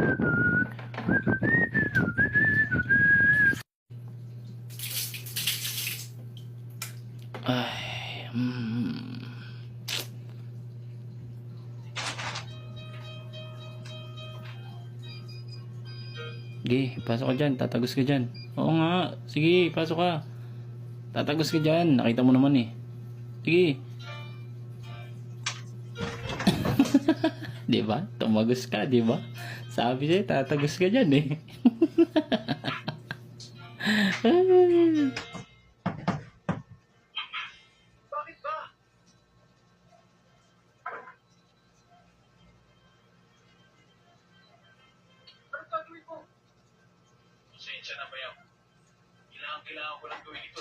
Ay, Sige, pasok ka dyan. Tatagos ka dyan. Oo nga. Sige, pasok ka. Tatagos ka dyan. Nakita mo naman eh. Sige. Diba? Tumagos ka, diba? Sabi sa'yo, tatagos ka dyan eh. Bakit ba? Anong gagawin mo? Pasensya na ba yan? Kailangan ko lang gawin ito.